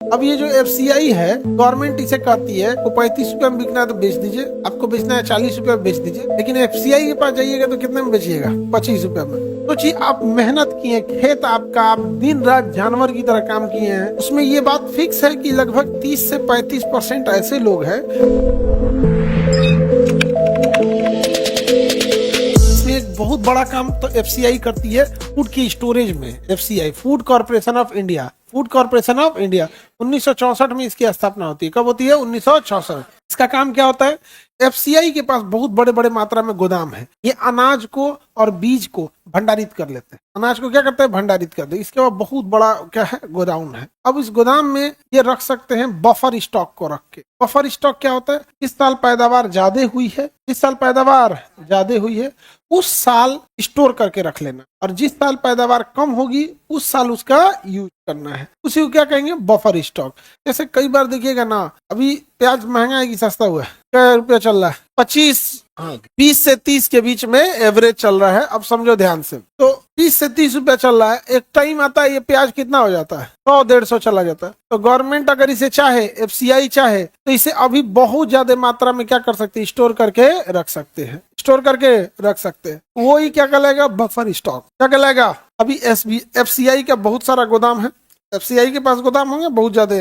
अब ये जो एफसीआई है, गवर्नमेंट इसे कहती है को 35 रुपए में बिकना है तो बेच दीजिए, आपको बेचना है 40 रुपए में बेच दीजिए, लेकिन एफसीआई के पास जाइएगा तो कितने में बेचिएगा? 25 रुपए में। सोचिए, आप मेहनत किए, खेत आपका, आप दिन रात जानवर की तरह काम किए हैं, उसमें ये बात फिक्स है कि लगभग 30 से 35% ऐसे लोग हैं। एक बहुत बड़ा काम तो एफसीआई करती है फूड की स्टोरेज में। FCI, food corporation of India, food corporation of India 1964 में इसकी स्थापना होती है। कब होती है? 1964। इसका काम क्या होता है? एफसीआई के पास बहुत बड़े बड़े मात्रा में गोदाम है। ये अनाज को और बीज को भंडारित कर लेते हैं। अनाज को क्या करते हैं? भंडारित करते हैं। इसके बाद बहुत बड़ा क्या है? गोदाम है। अब इस गोदाम में ये रख सकते हैं बफर स्टॉक को रख के। बफर स्टॉक क्या होता है? इस साल पैदावार ज्यादा हुई है, इस साल पैदावार ज्यादा हुई है, उस साल स्टोर करके रख लेना, और जिस साल पैदावार कम होगी उस साल उसका यूज करना है। उसी को क्या कहेंगे? Buffer stock. जैसे कई बार देखिएगा ना, अभी प्याज महंगा है कि सस्ता हुआ है? क्या रुपया चल रहा है? 20 से 30 के बीच में एवरेज चल रहा है। अब समझो ध्यान से, तो 20 से 30 रुपया चल रहा है। एक टाइम आता है ये प्याज कितना हो जाता है? 100-150 चला जाता है। तो गवर्नमेंट अगर इसे चाहे, एफसीआई चाहे, तो इसे अभी बहुत ज्यादा मात्रा में क्या कर सकते हैं? स्टोर करके रख सकते हैं, स्टोर करके रख सकते हैं। वो ही क्या कहलाएगा? Buffer stock. क्या कहलाएगा? अभी एफसीआई का बहुत सारा गोदाम है। एफसीआई के पास गोदाम होंगे बहुत ज्यादा,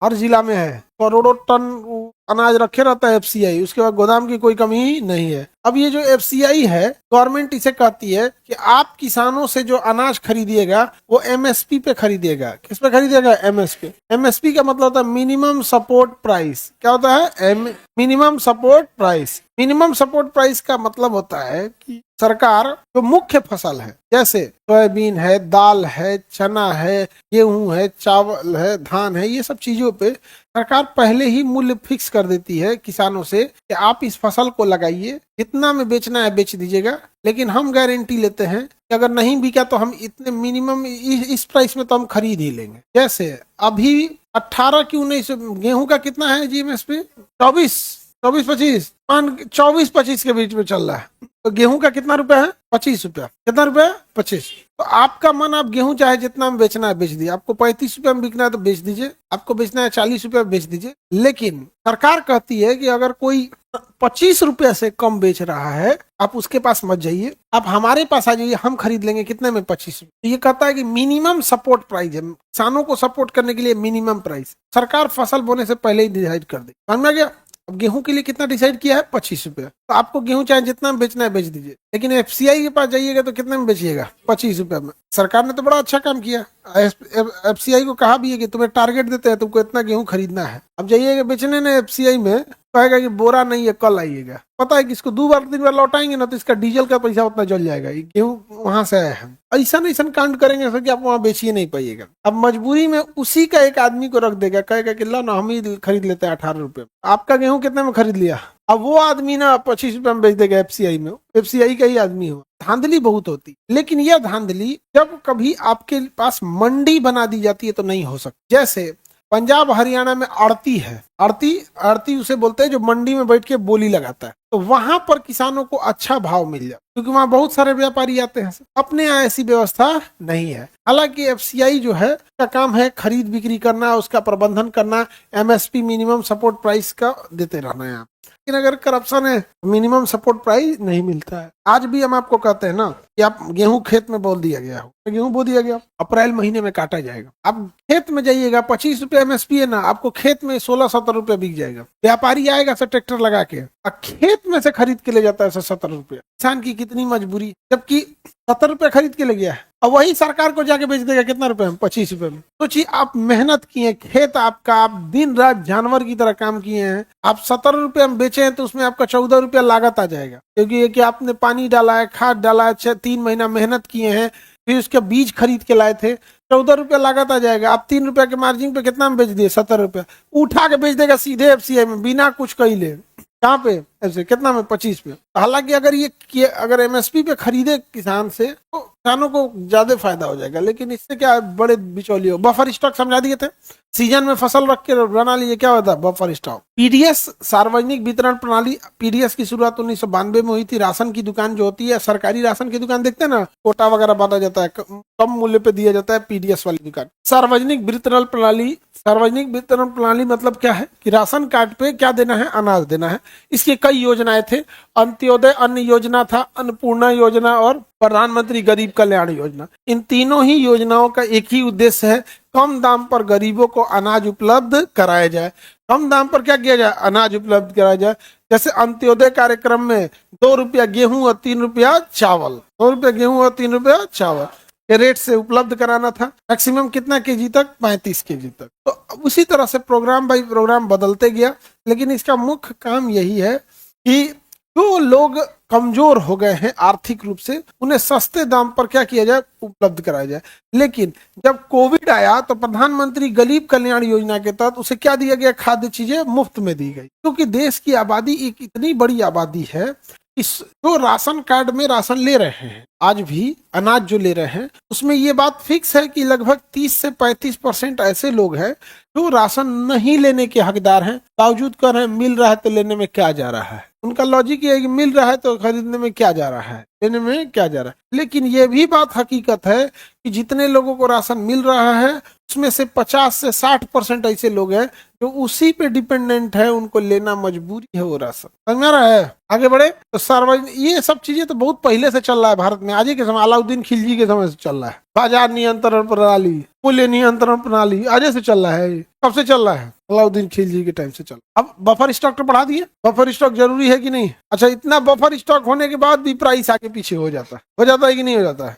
हर जिला में है, करोड़ों टन अनाज रखे रहता है एफसीआई। उसके बाद गोदाम की कोई कमी नहीं है। अब ये जो एफसीआई है, गवर्नमेंट इसे कहती है कि आप किसानों से जो अनाज खरीदिएगा वो एमएसपी पे खरीदिएगा। किस पे खरीदिएगा? एमएसपी। एमएसपी का मतलब होता है मिनिमम सपोर्ट प्राइस। क्या होता है? Minimum support price. Minimum support price का मतलब होता है कि सरकार जो मुख्य फसल है, जैसे सोयाबीन है, दाल है, चना है, गेहूं है, चावल है, धान है, ये सब चीजों पे सरकार पहले ही मूल्य फिक्स कर देती है किसानों से कि आप इस फसल को लगाइए, इतना में बेचना है बेच दीजिएगा, लेकिन हम गारंटी लेते हैं कि अगर नहीं बिका तो हम इतने मिनिमम इस प्राइस में तो हम खरीद ही लेंगे। जैसे अभी 18 की 19 गेहूं का कितना है जीएमएसपी? 24-25 24-25 के बीच में चल रहा है। तो गेहूं का कितना रुपया है? 25 रुपया। कितना रुपया? 25। तो आपका मन, आप गेहूं चाहे जितना में बेचना है बेच दीजिए, आपको 35 रुपया में बिकना है तो बेच दीजिए, आपको बेचना है 40 रुपया में बेच दीजिए। लेकिन सरकार कहती है कि अगर कोई 25 रुपया से कम बेच रहा है, आप उसके पास मत जाइए, आप हमारे पास आ जाइए, हम खरीद लेंगे। कितने में? 25 रुपये। तो ये कहता है कि मिनिमम सपोर्ट प्राइस है। किसानों को सपोर्ट करने के लिए मिनिमम प्राइस सरकार फसल बोने से पहले ही डिसाइड कर दे। समझ में आ गया? अब गेहूं के लिए कितना डिसाइड किया है? 25 रुपया। तो आपको गेहूं चाहे जितना में बेचना है बेच दीजिए, लेकिन एफसीआई के पास जाइएगा तो कितने में बेचिएगा? 25 रुपया में। सरकार ने तो बड़ा अच्छा काम किया। एफसीआई को कहा भी है कि तुम्हें टारगेट देते हैं, तुमको इतना गेहूं खरीदना है। अब जाइएगा बेचने ने एफसीआई में, कहेगा कि बोरा नहीं है, कल आइएगा। पता है कि इसको 2-3 बार लौटाएंगे ना तो इसका डीजल का पैसा उतना जल जाएगा। गेहूं वहां से आया है। ऐसा कांड करेंगे सर कि आप वहां बेचिए नहीं पाइएगा। अब मजबूरी में उसी का एक आदमी को रख देगा, कहेगा कि ला ना हम ही खरीद लेते हैं 18 रुपए। आपका गेहूं कितने में खरीद लिया? अब वो आदमी ना 25 रुपए में बेच देगा एफसीआई में। एफसीआई का ही आदमी हो। धांधली बहुत होती, लेकिन यह धांधली जब कभी आपके पास मंडी बना दी जाती है तो नहीं हो सकती। जैसे पंजाब हरियाणा में आड़ती है, आड़ती उसे बोलते हैं जो मंडी में बैठ के बोली लगाता है। तो वहां पर किसानों को अच्छा भाव मिल जाए, क्योंकि वहां बहुत सारे व्यापारी आते हैं। अपने यहाँ ऐसी व्यवस्था नहीं है। हालांकि एफसीआई जो है का काम है खरीद बिक्री करना, उसका प्रबंधन करना, एमएसपी मिनिमम सपोर्ट प्राइस का देते रहना है। लेकिन अगर करप्शन है, मिनिमम सपोर्ट प्राइस नहीं मिलता है। आज भी हम आपको कहते हैं ना कि आप गेहूं खेत में बो दिया गया हो, गेहूं बो दिया गया, अप्रैल महीने में काटा जाएगा। आप खेत में जाइएगा, 25 रुपया एमएसपी है ना, आपको खेत में 16-17 रुपया बिक जाएगा। व्यापारी आएगा सर ट्रैक्टर लगा के, खेत में से खरीद के ले जाता है 70 रुपया। किसान की कितनी मजबूरी, जबकि 70 रुपया खरीद के ले गया है, और वही सरकार को जाके बेच देगा कितना रुपए में? 25 रुपए में। सोचिए, आप मेहनत किए, खेत आपका, आप दिन रात जानवर की तरह काम किए हैं, आप 70 रुपए में बेचे हैं तो उसमें आपका 14 रुपया लागत आ जाएगा। क्योंकि ये कि आपने पानी डाला है, खाद डाला है, 3 महीना मेहनत किए हैं, फिर उसके बीज खरीद के लाए थे, 14 रुपया लागत आ जाएगा। आप 3 रुपया के मार्जिन पे कितना में बेच दिए? 70 रुपया। उठा के बेच देगा सीधे एफसीआई में, बिना कुछ कही ले। कहाँ पे? ऐसे कितना में 25 पे। हालांकि अगर एमएसपी पे खरीदे किसान से तो किसानों को ज्यादा फायदा हो जाएगा, लेकिन इससे क्या है, बड़े बिचौलिए बफर स्टॉक समझा दिए थे, सीजन में फसल रख के बना लीजिए, क्या होता है बफर स्टॉक। पीडीएस सार्वजनिक वितरण प्रणाली, पीडीएस की शुरुआत 1992 में हुई थी। राशन की दुकान जो होती है, सरकारी राशन की दुकान देखते हैं ना, कोटा वगैरह बांटा जाता है, कम मूल्य पे दिया जाता है, पीडीएस वाली दुकान। सार्वजनिक वितरण प्रणाली, सार्वजनिक वितरण प्रणाली मतलब क्या है कि राशन कार्ड पे क्या देना है, अनाज देना है। इसकी कई योजनाएं थे, अंत्योदय अन्न योजना था, अन्नपूर्णा योजना और प्रधानमंत्री गरीब कल्याण योजना। इन तीनों ही योजनाओं का एक ही उद्देश्य है, कम दाम पर गरीबों को अनाज उपलब्ध कराया जाए। कम दाम पर क्या किया जाए, अनाज उपलब्ध कराया जाए। जैसे अंत्योदय कार्यक्रम में 2 रुपया गेहूं और 3 रुपया चावल, 2 रुपया गेहूं और 3 रुपया चावल के रेट से उपलब्ध कराना था। मैक्सिमम कितना केजी तक, 35 केजी तक। तो उसी तरह से प्रोग्राम बाई प्रोग्राम बदलते गया, लेकिन इसका मुख्य काम यही है कि जो लोग कमजोर हो गए हैं आर्थिक रूप से, उन्हें सस्ते दाम पर क्या किया जाए, उपलब्ध कराया जाए। लेकिन जब कोविड आया तो प्रधानमंत्री गरीब कल्याण योजना के तहत उसे क्या दिया गया, खाद्य चीजें मुफ्त में दी गई। क्योंकि देश की आबादी एक इतनी बड़ी आबादी है, इस जो राशन कार्ड में राशन ले रहे हैं, आज भी अनाज जो ले रहे हैं, उसमें ये बात फिक्स है कि लगभग 30 से 35% ऐसे लोग हैं जो राशन नहीं लेने के हकदार हैं, बावजूद कर रहे हैं मिल रहा है तो लेने में क्या जा रहा है। उनका लॉजिक ये है कि मिल रहा है तो खरीदने में क्या जा रहा है, लेने में क्या जा रहा है। लेकिन ये भी बात हकीकत है कि जितने लोगों को राशन मिल रहा है उसमें से 50 से 60% ऐसे लोग हैं जो उसी पे डिपेंडेंट है, उनको लेना मजबूरी है वो राशन। समझ में आ रहा है? आगे बढ़े तो सार्वजनिक, ये सब चीजें तो बहुत पहले से चल रहा है भारत में, आज ही के समय, अलाउद्दीन खिलजी के समय से चल रहा है। बाजार नियंत्रण प्रणाली, मूल्य नियंत्रण प्रणाली आज से चल रहा है। कब से चल रहा है? अलाउद्दीन खिलजी के टाइम से चल। अब बफर स्टॉक तो बढ़ा दिए, बफर स्टॉक जरूरी है कि नहीं? अच्छा, इतना बफर स्टॉक होने के बाद भी प्राइस आगे पीछे हो जाता है कि नहीं हो जाता है?